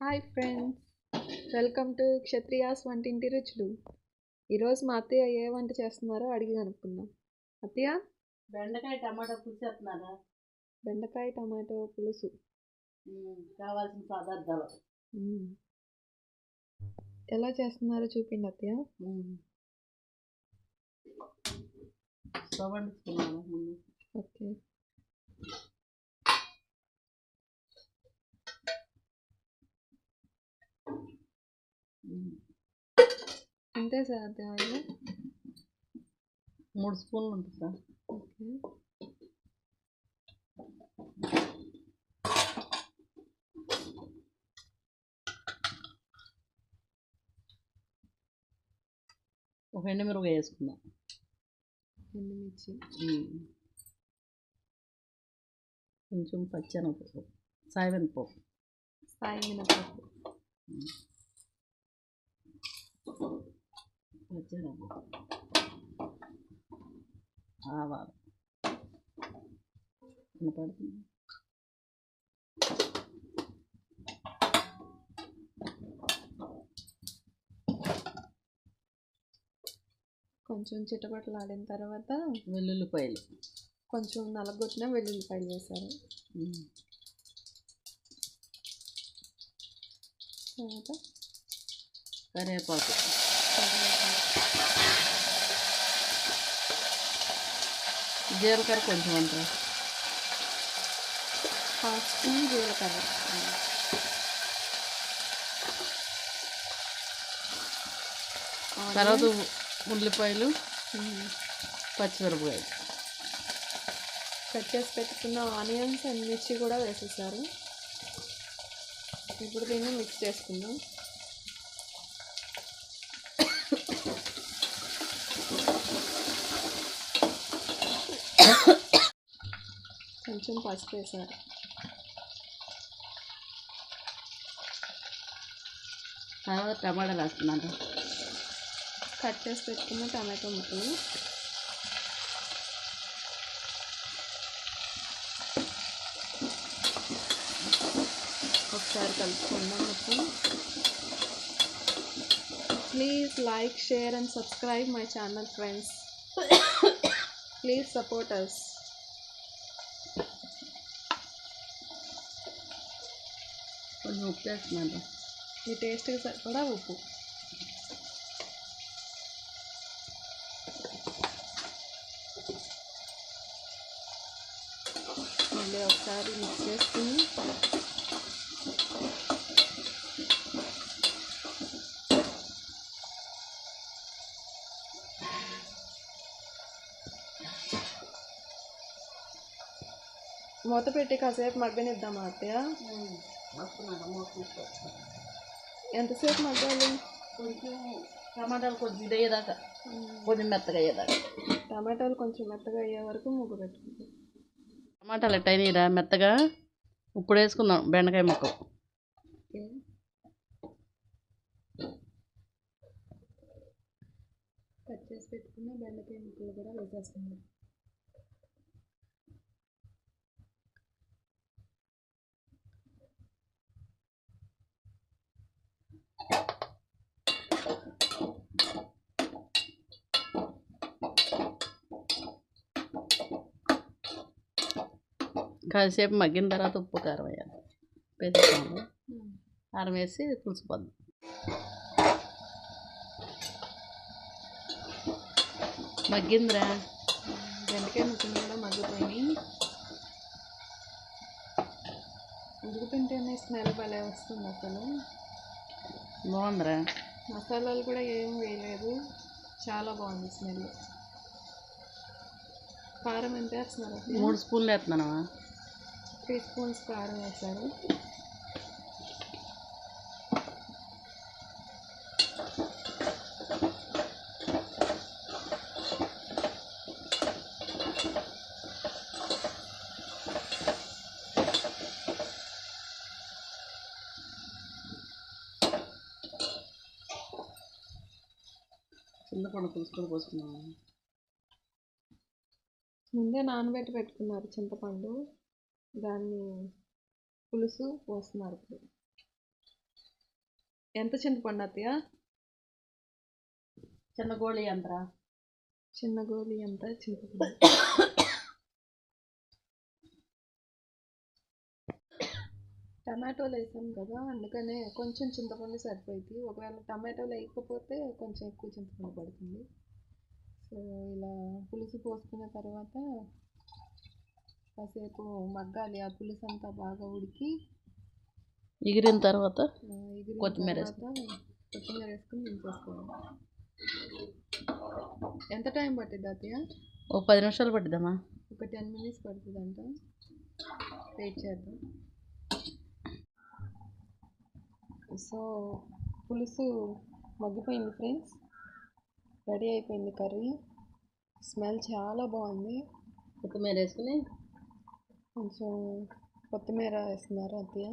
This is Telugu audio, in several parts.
Hi friends, welcome to Kshatriyas వంటింటి రుచులు. ఈరోజు మా అత్తయ్య ఏ వంట చేస్తున్నారో అడిగి కనుక్కుందాం. అత్తయ్య, బెండకాయ టమాటా పులుసు వేస్తున్నారా? బెండకాయ టమాటో పులుసు. కావాల్సిన పదార్థాలు ఎలా చేస్తున్నారో చూపిండి అత్తయ్య. స్టవ్ అంటుకున్నాను ముందు. ఓకే, అంతే సార్ అత్తయ్య ఆయిల్. 3 స్పూన్లు ఉంటుంది సార్. ఓకే, ఒక ఎండుమిరపకాయ వేసుకుందాం. ఎండుమిర్చి, కొంచెం పచ్చెనపప్పు, సాయమినపప్పు, సాయి మినపప్పు, పచ్చెనపప్పు, ఆవాలు కనపడుతుంది. కొంచెం చిటపటలాడిన తర్వాత వెల్లుల్లిపాయలు, కొంచెం నలగొట్టిన వెల్లుల్లిపాయలు వేశారు. తర్వాత కరివేపాకు, జీలకర్ర కొంచెం అంటారు, 1/2 స్పూన్ జీలకర్ర, తర్వాత ఉల్లిపాయలు, పచ్చిమిరపకాయలు, కట్ చేసి పెట్టుకున్న ఆనియన్స్ అండ్ మిర్చి కూడా వేసేసారు. ఇప్పుడు దీన్ని మిక్స్ చేసుకుందాం. కొంచెం పసుపు వేసారు. తర్వాత టమాటాలు వేస్తున్నాను. కట్ చేసి పెట్టుకున్న టమాటో ముక్కలు, ఒకసారి కలుపుకుందాం మొత్తం. Please like, share and subscribe my channel friends. Please support us. కొంచెం ఉప్పు వేస్తున్నాను. మీ టేస్ట్కి సరిపడా ఉప్పు. మళ్ళీ ఒకసారి మిక్స్ చేసుకుని మూత పెట్టి కాసేపు మగ్గనిద్దామా అత్తయ్య? ఎంతసేపు మగ్గాలి? కొంచెం టమాటాలు కొంచెం ఇది అయ్యేదాకా, కొంచెం మెత్తగా అయ్యేదాకా. టమాటాలు కొంచెం మెత్తగా అయ్యే వరకు ముగ్గు పెట్టుకుంటాం. టమాటాలు ఎట్ట అయినాయిరా మెత్తగా? ఇప్పుడు వేసుకుందాం బెండకాయ ముక్కలు. కట్ చేసి పెట్టుకున్న బెండకాయ ముక్కలు కూడా వేసేస్తున్నాం. కాసేపు మగ్గిన తర్వాత ఉప్పు కారం వేయాలి. వేసుకుందాం. కారం వేసి పులుసు పోద్దాం. మగ్గిందిరా. బెండకాయ ముక్కలు కూడా మగ్గిపోయినాయి. ఉడుకుతుంటేనే స్మెల్ భలే వస్తుంది అసలు. బాగుందిరా. మసాలాలు కూడా ఏం వేయలేదు, చాలా బాగుంది స్మెల్. కారం ఎంత వేస్తున్నారు? 3 స్పూన్లు వేస్తున్నాను. 3 స్పూన్స్ కారం వేశారు. చింతపండు పులుసు కూడా పోసుకున్నాము. ముందే నానబెట్టి పెట్టుకున్నారు చింతపండు, దాన్ని పులుసు పోస్తున్నారు ఇప్పుడు. ఎంత చింతపండు అత్తయ్య? చిన్న గోళీ అంతరా. చిన్న గోళీ ఎంత చింతపండు? టమాటోలు వేసాం కదా, అందుకనే కొంచెం చింతపండు సరిపోయింది. ఒకవేళ టమాటోలు వేయకపోతే కొంచెం ఎక్కువ చింతపండు పడుతుంది. సో ఇలా పులుసు పోసుకున్న తర్వాత కాసేపు మగ్గాలి. ఆ పులుసు అంతా బాగా ఉడికి ఎగిరిన తర్వాత ఎగిరిన కొత్తిమీర తర్వాత కొత్తిమీర వేసుకుని దించేసుకోవాలి. ఎంత టైం పట్టిద్ది అత్తయ్య? ఒక 10 నిమిషాలు పట్టిద్దమ్మా. ఒక 10 మినిట్స్ పడుతుందంట. వెయిట్ చేద్దాం. సో పులుసు మగ్గిపోయింది ఫ్రెండ్స్. రెడీ అయిపోయింది కర్రీ. స్మెల్ చాలా బాగుంది. కొత్తిమీర వేసుకుని కొంచెం కొత్తిమీర వేస్తున్నారు అత్తయ్య.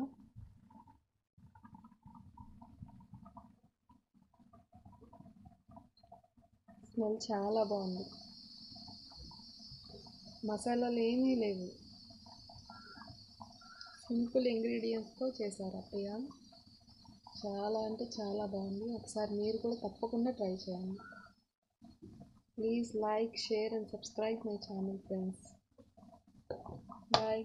స్మెల్ చాలా బాగుంది. మసాలాలు ఏమీ లేవు, సింపుల్ ఇంగ్రీడియంట్స్తో చేశారు అత్తయ్య. చాలా అంటే చాలా బాగుంది. ఒకసారి మీరు కూడా తప్పకుండా ట్రై చేయండి. Please like, share and subscribe my channel friends. Bye.